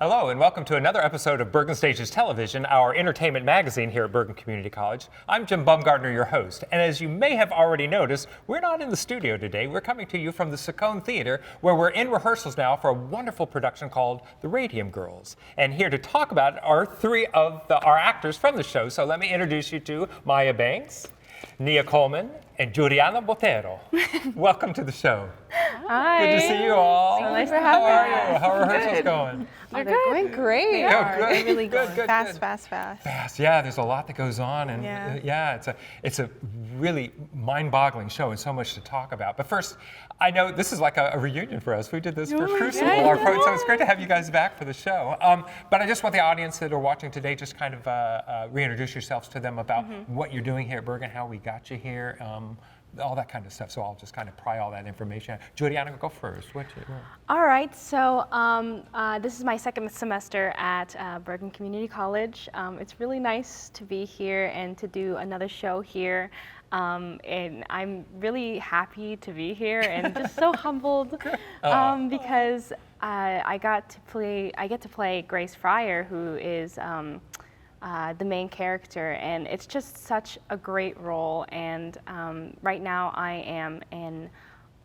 Hello and welcome to another episode of Bergenstages Television, our entertainment magazine here at Bergen Community College. I'm Jim Baumgartner, your host, and as you may have already noticed, we're not in the studio today. We're coming to you from the Saccone Theater, where we're in rehearsals now for a wonderful production called The Radium Girls. And here to talk about it are three of our actors from the show. So let me introduce you to Maya Banks, Nia Coleman, and Juliana Botero. Welcome to the show. Hi. Good to see you all. So nice to have How are you? How are rehearsals going? They're going great. They are. Good. They're really Good, going good, fast, good. fast, fast. Fast, yeah. There's a lot that goes on, and it's a really mind-boggling show, and so much to talk about. But first, I know this is like a reunion for us. We did this for Crucible, our so it's great to have you guys back for the show. But I just want the audience that are watching today just kind of reintroduce yourselves to them about what you're doing here at Bergen, how we got you here. All that kind of stuff. So I'll just kind of pry all that information. Juliana, go first. All right. So this is my second semester at Bergen Community College. It's really nice to be here and to do another show here. And I'm really happy to be here and just so humbled because I get to play Grace Fryer, who is the main character, and it's just such a great role. And right now I am an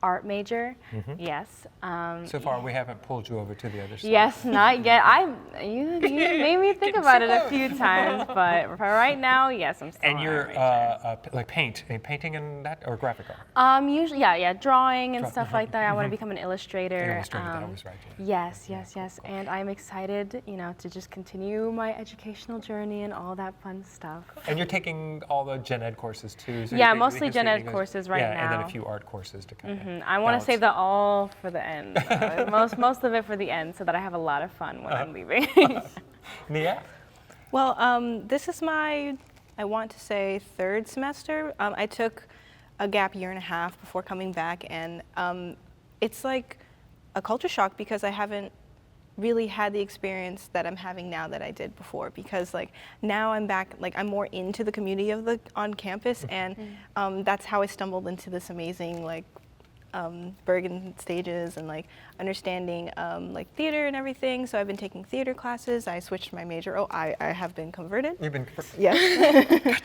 art major. Yes. So far we haven't pulled you over to the other side. Yes, not yet. You made me think about it a few times, but for right now, yes, I'm still. And you're like painting and that, or graphic art? Usually, drawing and stuff like that. I want to become an illustrator. Illustrator, that was right. Yes. And I'm excited, to just continue my educational journey and all that fun stuff. And you're taking all the gen ed courses too? So yeah, mostly gen ed courses right now. And then a few art courses to kind of I want to save that all for the end. most of it for the end, so that I have a lot of fun when I'm leaving. Nia? Well, this is my, I want to say, third semester. I took a gap year and a half before coming back, and it's like a culture shock because I haven't really had the experience that I'm having now that I did before, because like now I'm back, like I'm more into the community of on campus, and that's how I stumbled into this amazing Bergenstages and like understanding like theater and everything. So I've been taking theater classes. I switched my major. I have been converted. You've been converted? Yes.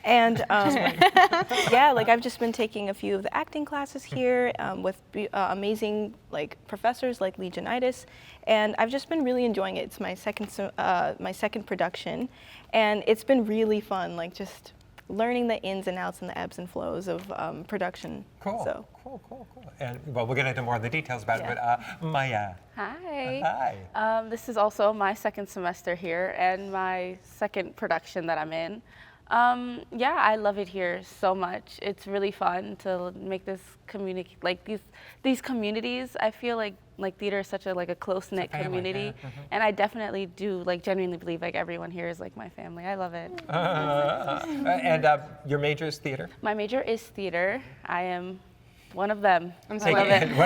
And like I've just been taking a few of the acting classes here with amazing like professors like Legionitis, and I've just been really enjoying it. It's my second production, and it's been really fun. Like just learning the ins and outs and the ebbs and flows of production. Cool. So. Cool. And well, we'll get into more of the details about it, but Maya. Hi. This is also my second semester here and my second production that I'm in. I love it here so much. It's really fun to make this community, like these communities. I feel like theater is such a close-knit community, and I definitely do genuinely believe everyone here is like my family. I love it. And your major is theater? My major is theater. I am one of them. I'm sweating.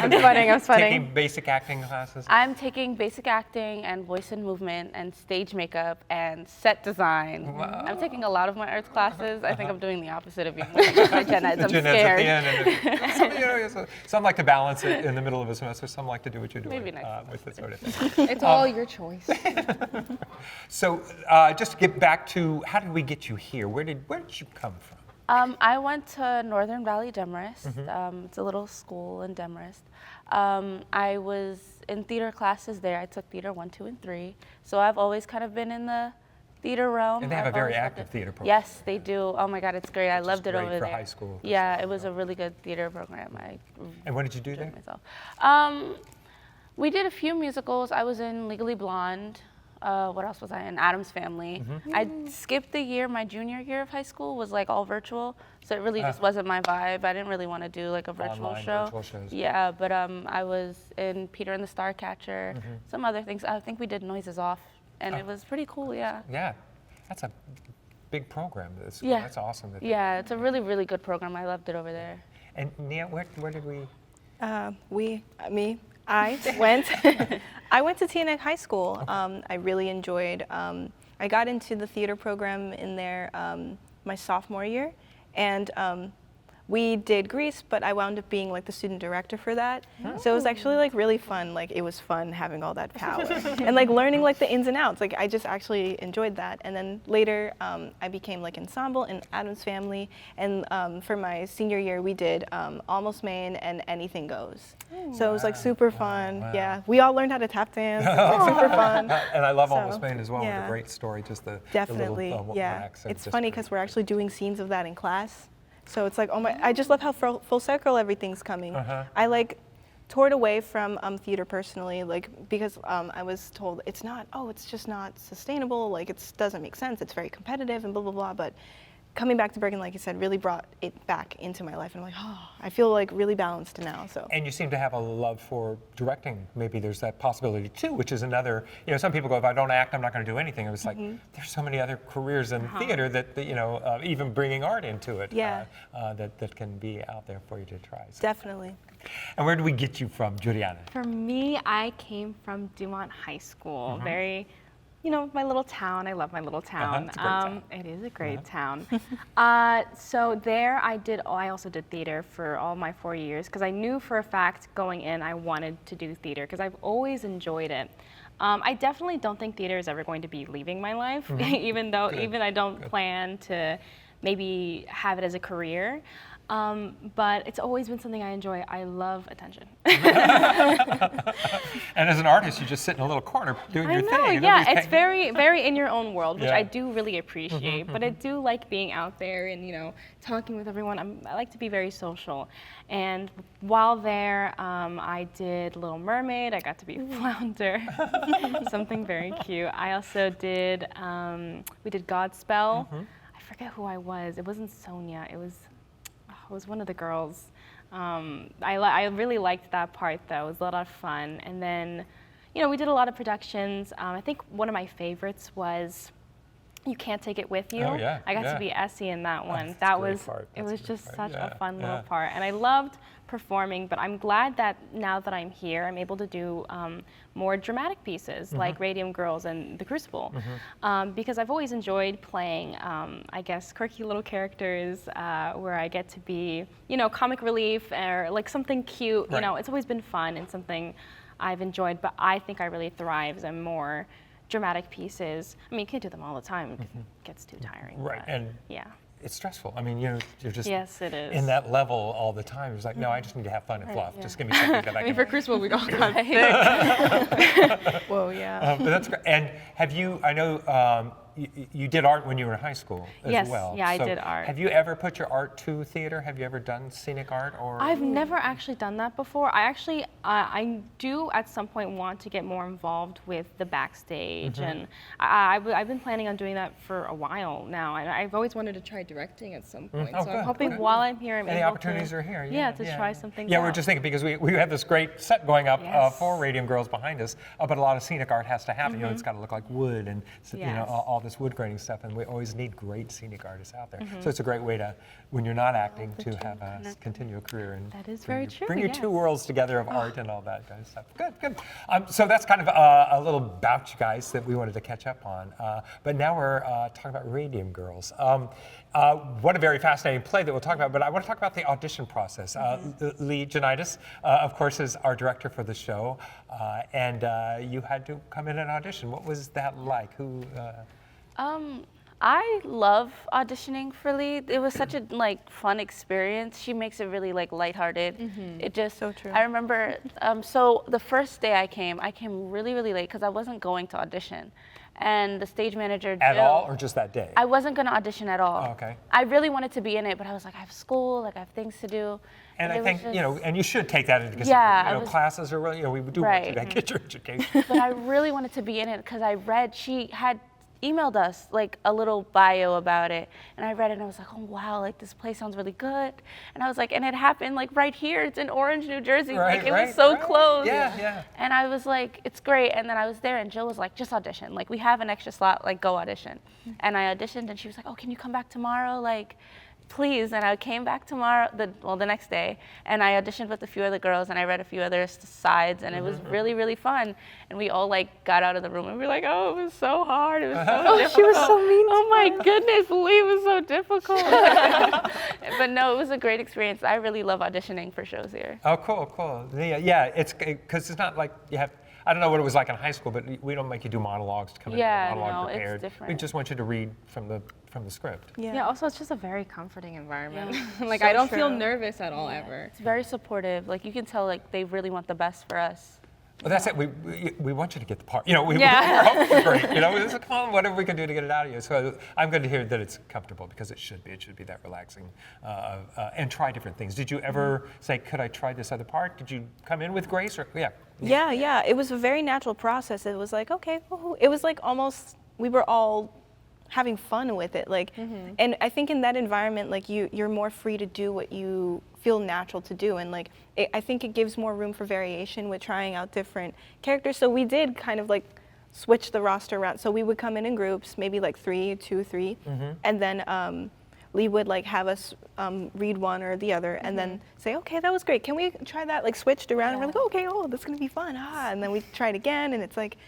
Taking basic acting classes? I'm taking basic acting and voice and movement and stage makeup and set design. Wow. I'm taking a lot of my arts classes. I think I'm doing the opposite of you. My gen eds. I'm scared. At the end, some like to balance it in the middle of a semester. Some like to do what you're doing. Maybe next with that sort of thing. It's all your choice. So just to get back to, how did we get you here? Where did you come from? I went to Northern Valley Demarest. It's a little school in Demarest. I was in theater classes there. I took theater 1, 2, and 3. So I've always kind of been in the theater realm. And they have a very active theater program. Yes, they do. Oh my God, it's great. I loved it over there. For high school. Yeah, it was a really good theater program. And what did you do there? Myself. We did a few musicals. I was in Legally Blonde. What else was I in? Adam's Family. I skipped the year. My junior year of high school was all virtual, so it really just wasn't my vibe. I didn't really want to do a virtual Online show. Virtual shows. Yeah, but I was in Peter and the Starcatcher, some other things. I think we did Noises Off, and it was pretty cool. Yeah. Yeah, that's a big program. That's awesome. Yeah, it's a really, really good program. I loved it over there. And Nia, where did we? I went to TNX High School. I really enjoyed, I got into the theater program in there my sophomore year, and we did Grease, but I wound up being like the student director for that. So it was actually like really fun. Like it was fun having all that power and like learning like the ins and outs. Like I just actually enjoyed that. And then later I became like ensemble in Adam's Family. And for my senior year, we did Almost Maine and Anything Goes. So it was like super fun. Wow. Yeah, we all learned how to tap dance. It was like super fun. And I love So, Almost Maine as well. What yeah. a great story. Just the Definitely, the little, yeah. accent, It's just funny great. because we're actually doing scenes of that in class. So it's like, oh my, I just love how full circle everything's coming. I like toured away from theater personally, like because I was told it's just not sustainable, like it doesn't make sense, it's very competitive and blah, blah, blah. But coming back to Bergen, like you said, really brought it back into my life. And I'm like, oh, I feel like really balanced now, so. And you seem to have a love for directing. Maybe there's that possibility too, which is another, some people go, if I don't act, I'm not going to do anything. It was like, there's so many other careers in theater that even bringing art into it, that can be out there for you to try. So. Definitely. And where do we get you from, Juliana? For me, I came from Dumont High School. Very, my little town. I love my little town. It's a great town. It is a great town. So there I also did theater for all my 4 years because I knew for a fact going in I wanted to do theater because I've always enjoyed it. I definitely don't think theater is ever going to be leaving my life, even I don't plan to maybe have it as a career. But it's always been something I enjoy. I love attention. And as an artist, you just sit in a little corner doing your thing. Yeah, it's very, very in your own world, which Yeah. I do really appreciate. But I do like being out there and talking with everyone. I like to be very social. And while there, I did Little Mermaid. I got to be Flounder, something very cute. I also did we did Godspell. I forget who I was. It wasn't Sonia. It was one of the girls. I really liked that part though. It was a lot of fun. And then, we did a lot of productions. I think one of my favorites was You Can't Take It With You. Oh, yeah, I got yeah. to be Essie in that one. That's That a great was part. it That's a was great just part. such Yeah, a fun little yeah. part. And I loved performing, but I'm glad that now that I'm here, I'm able to do more dramatic pieces like Radium Girls and The Crucible, because I've always enjoyed playing, I guess, quirky little characters where I get to be, comic relief or like something cute. Right. It's always been fun and something I've enjoyed, but I think I really thrive in more dramatic pieces. I mean, you can't do them all the time. It gets too tiring. Right, but, and yeah. it's stressful. I mean, you're just Yes, it is. in that level all the time. It's like, no, I just need to have fun and fluff. yeah. Just give me something that I can. For Crucible, we all got sick. Whoa, yeah. But that's great. And have you? I know you did art when you were in high school as Yes, well. yeah, I So did art. Have you ever put your art to theater? Have you ever done scenic art or? I've never actually done that before. I do at some point want to get more involved with the backstage, and I've been planning on doing that for a while now. And I've always wanted to try directing at some point. Oh, so good, I'm hoping good. while I'm here, I'm Any able opportunities to, are here. Yeah, to try something. Yeah, we're just thinking because we have this great set going up Yes. for Radium Girls behind us, but a lot of scenic art has to happen. It's got to look like wood and Yes. all this wood grainy stuff, and we always need great scenic artists out there. So it's a great way to, when you're not acting, to have continue a career and That is bring very your- true, Bring your yes. two worlds together of art and all that kind of stuff. Good, good. So that's kind of a little about you guys that we wanted to catch up on. But now we're talking about Radium Girls. What a very fascinating play that we'll talk about, but I want to talk about the audition process. Lee Janitis, of course, is our director for the show, and you had to come in and audition. What was that like? I love auditioning for Lee. It was such a fun experience. She makes it really lighthearted. It just So true. I remember so the first day I came really late because I wasn't going to audition, and the stage manager At Jill, all, or just that day? I wasn't going to audition at all. Oh, okay. I really wanted to be in it, but I was like, I have school, I have things to do. And it I was think, just- and you should take that into consideration. Yeah, I was- Classes are really, we do want you to Right. get your education. But I really wanted to be in it because I read she had emailed us a little bio about it, and I read it and I was like, oh wow, this play sounds really good. And I was like, and it happened right here. It's in Orange, New Jersey. Right, it right, was so right. close. Yeah. And I was like, it's great. And then I was there and Jill was like, just audition. We have an extra slot, go audition. And I auditioned and she was like, oh, can you come back tomorrow? please. And I came back the next day, and I auditioned with a few other girls, and I read a few other sides, and it was really, really fun. And we all like got out of the room, and we were like, oh, it was so hard. It was so difficult. She was so mean. Oh my goodness, Lee was so difficult. But no, it was a great experience. I really love auditioning for shows here. Oh, cool, cool. Yeah, it's because it's not like you have. I don't know what it was like in high school, but we don't make you do monologues to come in with a monologue prepared. It's different. We just want you to read from the script. Yeah, also it's just a very comforting environment. Yeah. Like So I don't true. feel nervous at all ever. It's very supportive. Like you can tell like they really want the best for us. Well, that's it. We want you to get the part. You know, we're hoping for great. You know, it's like, come on, whatever we can do to get it out of you. So I'm good to hear that it's comfortable because it should be. It should be that relaxing. And try different things. Did you ever say, could I try this other part? Did you come in with grace or Yeah. It was a very natural process. It was like, okay, it was like almost we were all having fun with it. Like, and I think in that environment, like you're more free to do what you feel natural to do, and like I think it gives more room for variation with trying out different characters. So we did kind of like switch the roster around. So we would come in groups, maybe like 3, and then Lee would like have us read one or the other, and then say, okay, that was great. Can we try that? Like switched around, and we're like, okay, this is gonna be fun, and then we try it again, and it's like,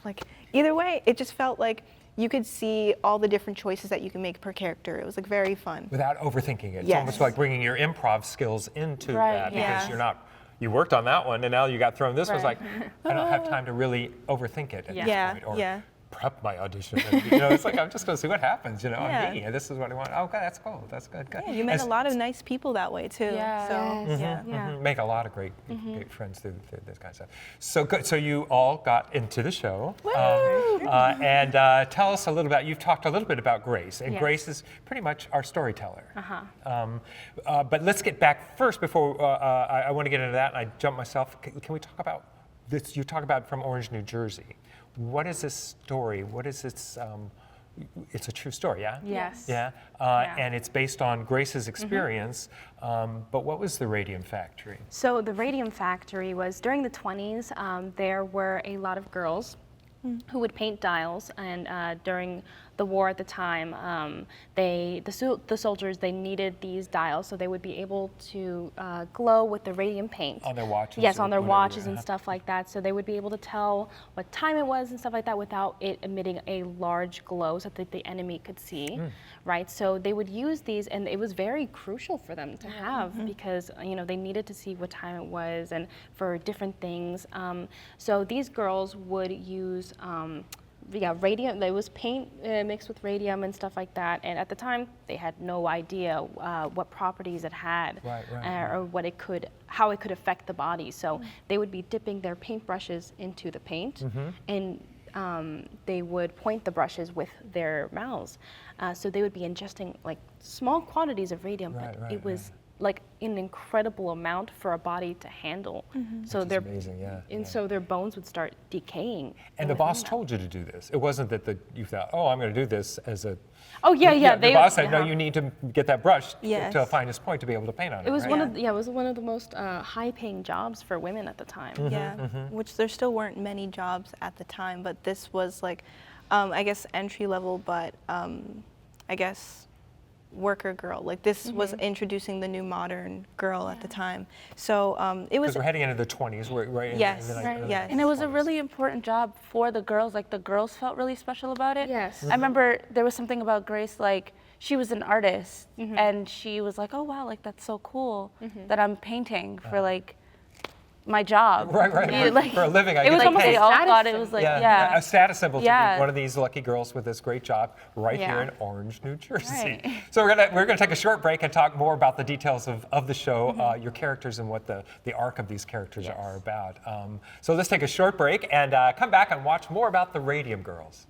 like either way, it just felt like you could see all the different choices that you can make per character. It was like very fun. without overthinking it. It's Yes. almost like bringing your improv skills into Right, that because yeah. you're not. You worked on that one, and now you got thrown this. Was like, Right. I don't have time to really overthink it at this Yeah. point, or Yeah. prep my audition. You know, it's like I'm just going to see what happens. You know, Yeah. I'm me, and this is what I want. Okay, that's cool. That's good. Good. Yeah, you met As- a lot of nice people that way too. Yeah. So Yes. yeah. Make a lot of great friends through this kind of stuff. So good. So you all got into the show, and tell us a little about. You've talked a little bit about Grace, and Yes. Grace is pretty much our storyteller. But let's get back first before I want to get into that. And I jump myself. Can we talk about this? You talk about from Orange, New Jersey. What is this story? What is its? It's a true story, yeah. Yes. Yeah, Yeah. and it's based on Grace's experience. But what was the Radium Factory? So the Radium Factory was during the 20s. There were a lot of girls who would paint dials, and during the war at the time, the soldiers, they needed these dials so they would be able to glow with the radium paint. On their watches? Yes, or on their whatever, watches and stuff like that. So they would be able to tell what time it was and stuff like that without it emitting a large glow so that the enemy could see, right? So they would use these, and it was very crucial for them to have because they needed to see what time it was and for different things. So these girls would use radium. There was paint mixed with radium and stuff like that. And at the time, they had no idea what properties it had, or how it could affect the body. So they would be dipping their paintbrushes into the paint, and they would point the brushes with their mouths. So they would be ingesting like small quantities of radium, but it was like an incredible amount for a body to handle. So Which is amazing, yeah. And so their bones would start decaying. And the boss told you to do this. It wasn't that you thought, oh, I'm going to do this as a. Oh yeah. The boss said, no, you need to get that brush Yes. to a finest point to be able to paint on it. It was right? it was one of the most high-paying jobs for women at the time. Yeah, which there still weren't many jobs at the time, but this was like, I guess entry level, but I guess worker girl. Like this was introducing the new modern girl at the time. So it was. Because we're heading into the 20s, right? Yes, early yes. And it was a 20s. really important job for the girls. Like the girls felt really special about it. Yes. I remember there was something about Grace, like she was an artist and she was like, oh wow, like that's so cool that I'm painting for like my job. Right. Yeah, like, for a living, I it get was paid. almost they a all status thought it was like, a status symbol to Yeah. be one of these lucky girls with this great job right here Yeah. in Orange, New Jersey. Right. So we're gonna take a short break and talk more about the details of the show, your characters, and what the arc of these characters are about. So let's take a short break and come back and watch more about the Radium Girls.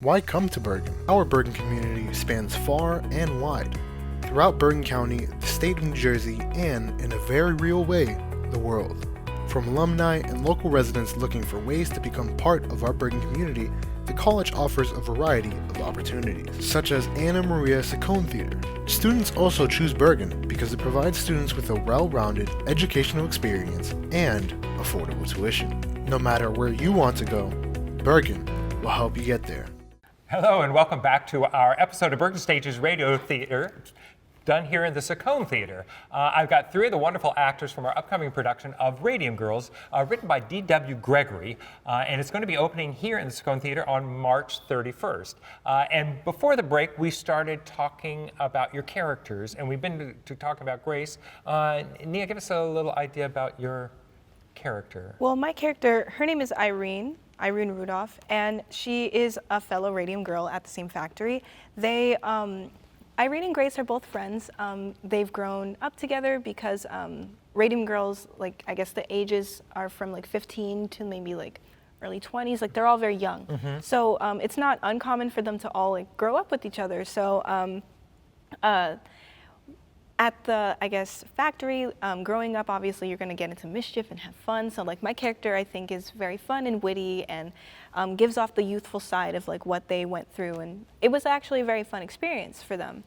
why come to Bergen? Our Bergen community spans far and wide. Throughout Bergen County, the state of New Jersey, and, in a very real way, the world. From alumni and local residents looking for ways to become part of our Bergen community, the college offers a variety of opportunities, such as Anna Maria Saccone Theater. Students also choose Bergen because it provides students with a well-rounded educational experience and affordable tuition. No matter where you want to go, Bergen will help you get there. Hello and welcome back to our episode of Bergenstages Radio Theater, done here in the Saccone Theater. I've got three of the wonderful actors from our upcoming production of Radium Girls, written by D.W. Gregory, and it's going to be opening here in the Saccone Theater on March 31st. And before the break, we started talking about your characters, and we've been to talk about Grace. Nia, give us a little idea about your character. Well, my character, her name is Irene Rudolph, and she is a fellow Radium girl at the same factory. Irene and Grace are both friends. They've grown up together because Radium girls, like, I guess the ages are from like 15 to maybe like early 20s. Like, they're all very young. So it's not uncommon for them to all like grow up with each other. So at the, I guess, factory, growing up, obviously, you're going to get into mischief and have fun. So, like, my character, I think, is very fun and witty and gives off the youthful side of, like, what they went through. And it was actually a very fun experience for them.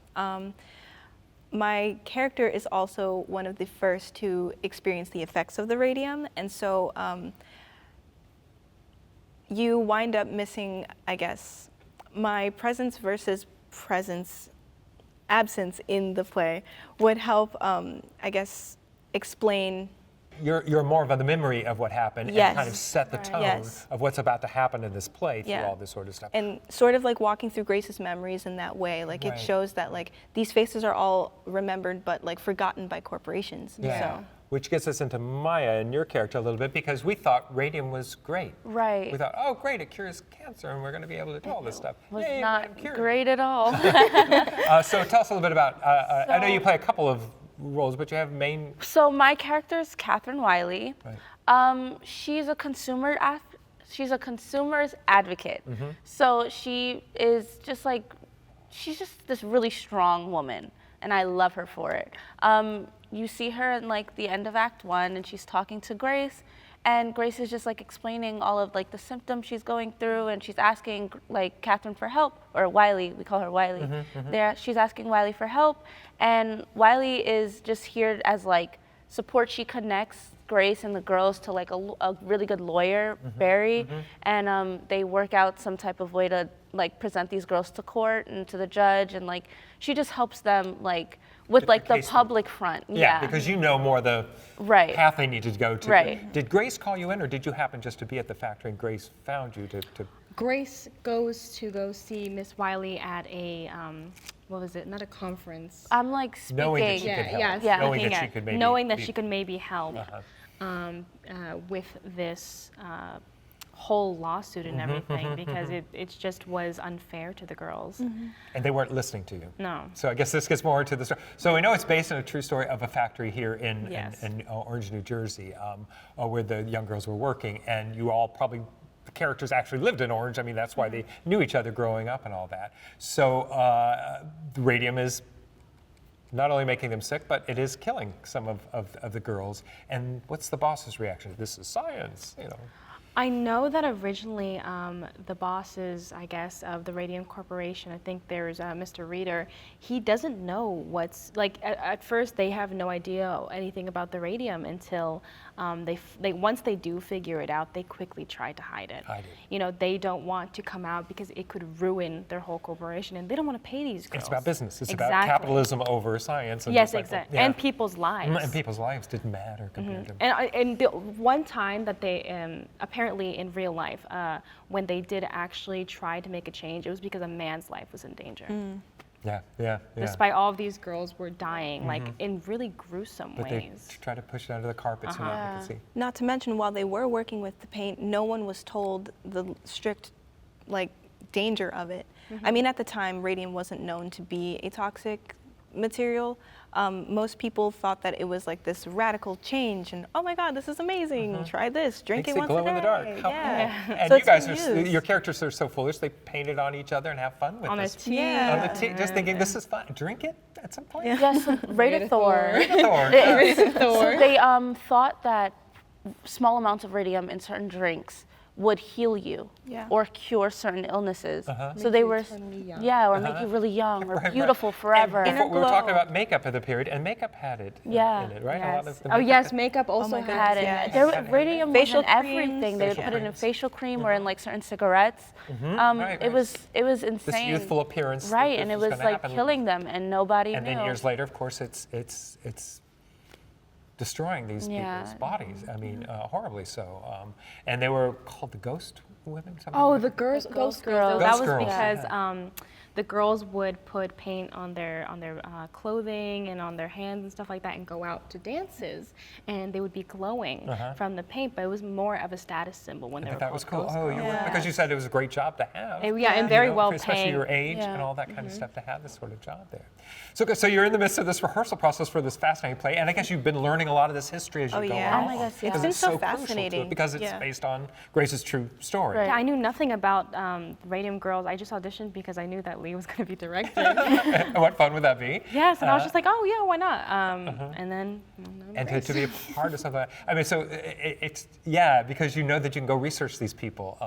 My character is also one of the first to experience the effects of the radium. And so you wind up missing, I guess, my presence versus absence in the play would help, I guess, explain. You're more of the memory of what happened and kind of set the tone of what's about to happen in this play through all this sort of stuff. And sort of like walking through Grace's memories in that way, like it shows that like these faces are all remembered but like forgotten by corporations. Yeah. So. Which gets us into Maya and your character a little bit, because we thought radium was great. Right. We thought, oh, great, it cures cancer, and we're going to be able to do all this stuff. Was Yay, not cured. great at all. So tell us a little bit about, I know you play a couple of roles, but you have main... So my character is Catherine Wiley. Right. She's a consumer's advocate. So she is just like, she's just this really strong woman, and I love her for it. You see her in like the end of Act 1, and she's talking to Grace, and Grace is just like explaining all of like the symptoms she's going through, and she's asking like Catherine for help, or Wiley, we call her Wiley. She's asking Wiley for help, and Wiley is just here as like support. She connects Grace and the girls to like a really good lawyer, Barry, and they work out some type of way to like present these girls to court and to the judge, and like she just helps them like with like the public front. Yeah, because you know more the path they need to go to. Right. Did Grace call you in, or did you happen just to be at the factory and Grace found you to... Grace goes to go see Miss Wiley at a, what was it, not a conference. I'm like speaking. Knowing that she could help. Yeah, Knowing that she could maybe help with this whole lawsuit and everything, because it just was unfair to the girls. And they weren't listening to you. No. So I guess this gets more into the story. So we know it's based on a true story of a factory here in Orange, New Jersey, where the young girls were working, and you all probably, the characters actually lived in Orange. I mean, that's why they knew each other growing up and all that. So the radium is not only making them sick, but it is killing some of the girls. And what's the boss's reaction? This is science, you know. I know that originally the bosses, I guess, of the Radium Corporation, I think there's Mr. Reader, he doesn't know what's, like, at first they have no idea anything about the radium until once they do figure it out, they quickly try to hide it. You know, they don't want to come out because it could ruin their whole corporation, and they don't want to pay these girls. It's about business. It's about capitalism over science. And yes, exactly. And people's lives. And people's lives didn't matter compared to... And the one time that they, apparently in real life, when they did actually try to make a change, it was because a man's life was in danger. Yeah. Despite all of these girls were dying, like in really gruesome ways. But they try to push it under the carpet so no one could see. Not to mention, while they were working with the paint, no one was told the strict, like, danger of it. I mean, at the time, radium wasn't known to be a toxic material, most people thought that it was like this radical change and, oh my God, this is amazing. Try this, drink Makes it once a glow day. in the dark. How Yeah. cool. And So you it's guys been are, used. your characters are so foolish, they paint it on each other and have fun with On their this. teeth. Yeah. On the tea, just thinking this is fun. Drink it at some point. Yes, Radiathor. Thor. So they thought that small amounts of radium in certain drinks would heal you Yeah. or cure certain illnesses. Uh-huh. So they were, or make you really young or beautiful forever. And before, we were glow. talking about makeup of the period, and makeup had it Yeah. in it, right? A lot of the Oh yes, that- makeup also my had goodness, Had it. yes. There, radium Facial was in creams. everything. They would Facial put it in creams. facial cream or in like certain cigarettes. Right, It was This insane. youthful appearance. that Right, this and it was was gonna like happen. killing them, and nobody And knew. then years later, of course, it's destroying these Yeah. people's bodies. I mean, horribly so. And they were called the ghost women. Something Oh, like the that? ghost Ghost girls. girls. That Ghost was girls, because the girls would put paint on their clothing and on their hands and stuff like that, and go out to dances, and they would be glowing from the paint. But it was more of a status symbol when they were That called was cool. ghost Oh, girls. you were, because you said it was a great job to have. Yeah, and you very know, well especially paying. your age Yeah. and all that kind of stuff to have this sort of job there. So you're in the midst of this rehearsal process for this fascinating play, and I guess you've been learning a lot of this history as you Oh, go yeah. along. Oh my gosh, yeah. Because It's been so crucial to it, fascinating. because it's Yeah. based on Grace's true story. Right. Yeah, I knew nothing about Radium Girls. I just auditioned because I knew that Lee was going to be directing. And what fun would that be? Yes, and I was just like, oh yeah, why not? And then. And to be a part of something like I mean, so it's, because you know that you can go research these people,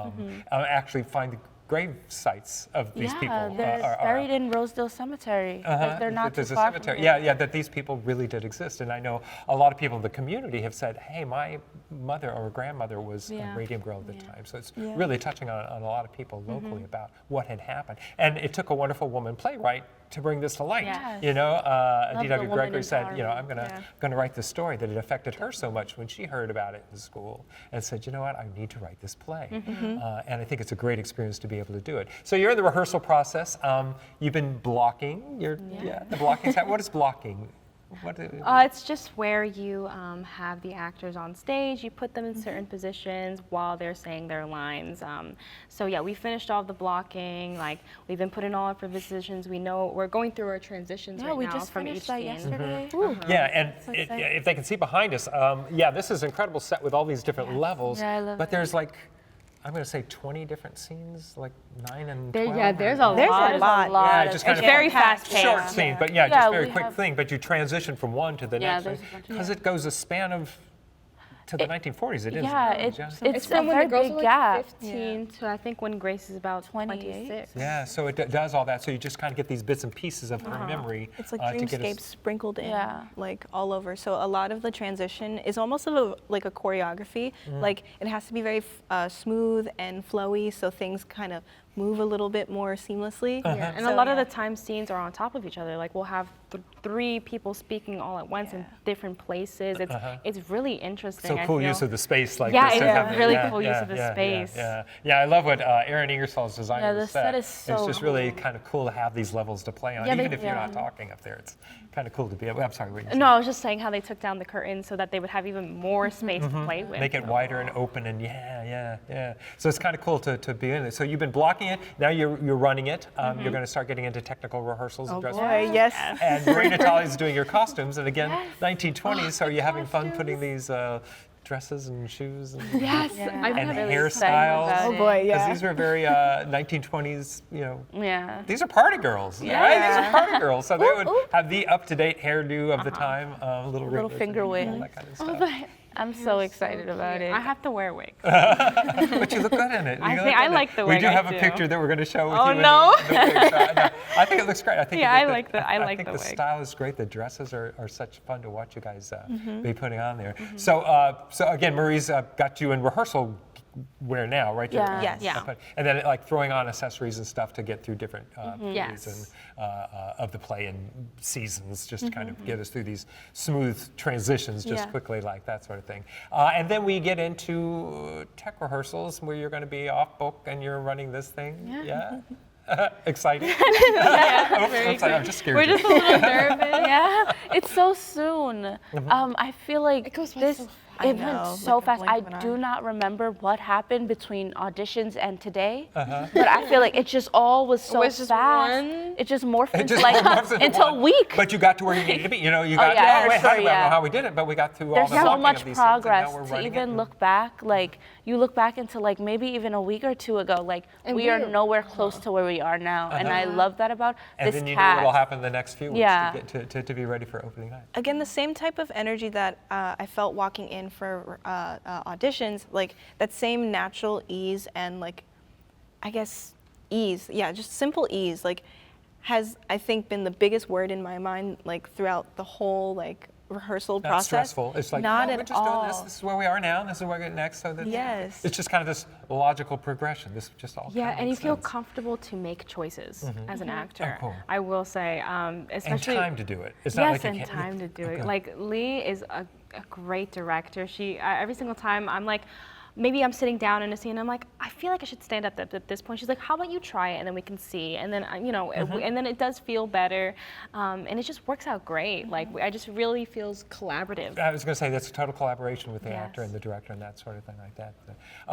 actually find the grave sites of these people. they're buried in Rosedale Cemetery. Like, they're not too There's a far cemetery. from here. Yeah, that these people really did exist. And I know a lot of people in the community have said, hey, my mother or grandmother was a Yeah. Radium girl at the time. So it's Yeah. really touching on a lot of people locally about what had happened. And it took a wonderful woman playwright to bring this to light. Yes. You know, the D.W. woman Gregory said, you know, I'm empowerment. gonna write this story that it affected her so much when she heard about it in school and said, you know what, I need to write this play. And I think it's a great experience to be able to do it. So you're in the rehearsal process. You've been blocking. The blocking. What is blocking? It's just where you have the actors on stage, you put them in certain positions while they're saying their lines. So yeah, we finished all the blocking, like we've been putting all our positions. We know we're going through our transitions Yeah, right we now just from finished each that scene. yesterday. Yeah, and exciting. if they can see behind us, this is an incredible set with all these different levels. Yeah, I love but it. there's like, I'm going to say 20 different scenes, like 9 and There- 12. yeah, there's a There's lot. a lot. Yeah, just kind It's of very fast-paced. short scene, but just Yeah, very we quick have- thing. But you transition from one to the Yeah, next there's a bunch of- because it goes a span of to the 1940s. It is. Yeah, It's it's It's a from when very the girls big are like gap. 15 to I think when Grace is about 28. 26. yeah. So it does all that. So you just kind of get these bits and pieces of her memory. It's like to get dreamscapes us. sprinkled in, Yeah. like all over. So a lot of the transition is almost like a choreography. Like it has to be very smooth and flowy, so things kind of move a little bit more seamlessly. Yeah, and So, a lot of yeah. the time scenes are on top of each other. Like we'll have three people speaking all at once in different places. It's really interesting. So I cool feel. use of the space like Yeah, this. it's and a having- really cool use of the yeah, space. Yeah, I love what Aaron Ingersoll's design Yeah, of the the set is It's so just really cool. kind of cool to have these levels to play on, Yeah, even they- if you're not yeah. talking up there. It's kind of cool to be able. I'm sorry. What you No, I was just saying how they took down the curtain so that they would have even more space to play with. Make it wider and open, and yeah. So it's kind of cool to be in it. So you've been blocking it. Now you're running it. You're going to start getting into technical rehearsals and Oh dress boy, rehearsals. yes. And Marie Natalia's doing your costumes, and again, 1920s. So are you having fun putting these dresses and shoes and, Yes, Yeah. I've and been really really excited hairstyles? about Oh it. boy, Because yeah. these were very 1920s, Yeah. These are party girls, right? These are party girls. So they would have the up-to-date hairdo of the time, little Little ringlets finger and wig. all that kind of stuff. I'm so excited about it. I have to wear wigs. But you look good in it. You I look think good I in it. like the We wig, do I have a do. picture that we're going to show with Oh, you. in no. the wig. No, I think it looks great. I think Yeah, that I like the I think wig. style is great. The dresses are such fun to watch you guys Mm-hmm. be putting on there. So again, Marie's got you in rehearsal wear now, right? You're- Yeah. Yes. Yeah. And then like throwing on accessories and stuff to get through different periods Yes. of the play and seasons, just to kind of get us through these smooth transitions just Yeah. quickly, like that sort of thing. And then we get into tech rehearsals where you're going to be off book and you're running this thing. Yeah. Exciting. I'm sorry, I'm just scared. We're you. just a little nervous. Yeah, it's so soon. I feel like It goes by this so It know, went so like a fast. blink I of an eye. do not remember what happened between auditions and today, but I feel like it just all was so was just fast. one- It just morphed It into just like morphs into into a one. week. But you got to where you needed to be. You know, you got yeah, to, for I sure, don't know yeah. how we did it, but we got through There's all the so blocking much of these scenes, and now progress we're to running even it. look back. Like you look back into like maybe even a week or two ago. Like And we are we're- nowhere close to where we are now, and I love that about And this then you cast. know what'll happen the next few weeks Yeah. to get to be ready for opening night. Again, the same type of energy that I felt walking in for auditions, like that same natural ease and like, I guess, ease. Yeah, just simple ease. Like, has I think been the biggest word in my mind like throughout the whole like rehearsal Not process. stressful. It's like, not no, at we're just all. doing this. This is where we are now. And this is where we get next. So that's, Yes. it's just kind of this logical progression. This just all Yeah, kind of and you makes feel sense. comfortable to make choices as an actor. Oh, cool. I will say, And especially time to do it. It's not yes, like you and can't. time to do Okay. it. Like Lee is a great director. She every single time I'm like, maybe I'm sitting down in a scene. I'm like, I feel like I should stand up at this point. She's like, how about you try it and then we can see. And then you know, and then it does feel better, and it just works out great. Like I just really feels collaborative. I was going to say that's a total collaboration with the actor Yes. and the director and that sort of thing like that.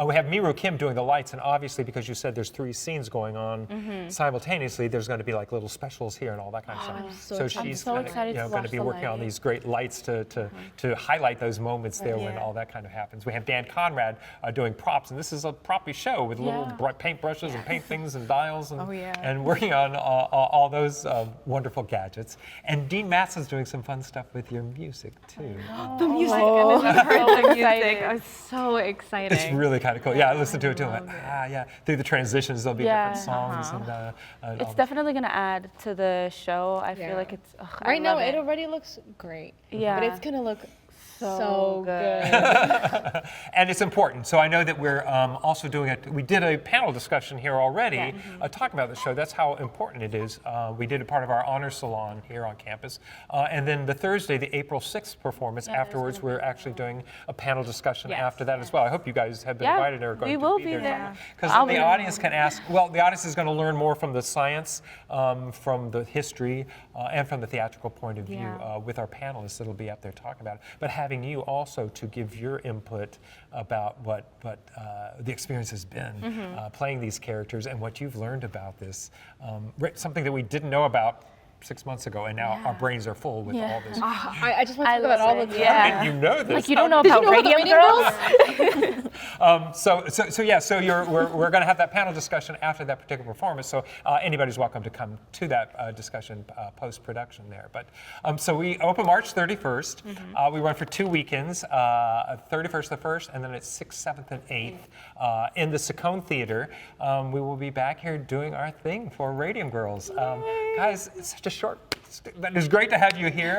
We have Miru Kim doing the lights, and obviously because you said there's 3 scenes going on simultaneously, there's going to be like little specials here and all that kind of stuff. so excited. she's I'm so kinda, excited to going to watch be the working on lighting. these great lights to highlight those moments there when Yeah. all that kind of happens. We have Dan Conrad doing props, and this is a proppy show with little paint brushes and paint things and dials and, Oh, yeah. and working on all those wonderful gadgets. And Dean Masson's doing some fun stuff with your music too. The music, Oh, and I heard the music. excited. I was so excited. It's really kind of cool. Yeah, I listened to it too. I'm like, yeah. Through the transitions, there'll be Yeah. different songs and all It's definitely gonna add to the show. I feel like it's I Right now, love it it. already looks great. Yeah. But it's gonna look So so good. good. And it's important. So I know that we're also doing it. We did a panel discussion here already talking about the show. That's how important it is. We did a part of our honor salon here on campus. And then the Thursday, the April 6th performance, afterwards, we're actually doing a panel discussion after that as well. I hope you guys have been Yeah, invited or are going we to will be be there. there. Because I'll the be audience can ask, well, the audience is going to learn more from the science, from the history, and from the theatrical point of view with our panelists that'll be up there talking about it. But having you also to give your input about what the experience has been playing these characters and what you've learned about this. Something that we didn't know about 6 months ago, and now our brains are full with all this. I just want to I talk about love all it. of the Yeah. You know this. Like you don't How know did about know about the Radium Radium Girls? So we're going to have that panel discussion after that particular performance. So anybody's welcome to come to that discussion post production there. But so we open March 31st. We run for 2 weekends, 31st the 1st, and then it's 6th, 7th, and 8th in the Saccone Theater. We will be back here doing our thing for Radium Girls. Guys, it's such a short. It was great to have you here.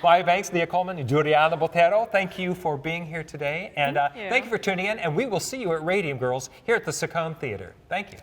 Maya Banks, Nia Coleman, and Juliana Botero, thank you for being here today. And thank you for tuning in. And we will see you at Radium Girls here at the Saccone Theater. Thank you.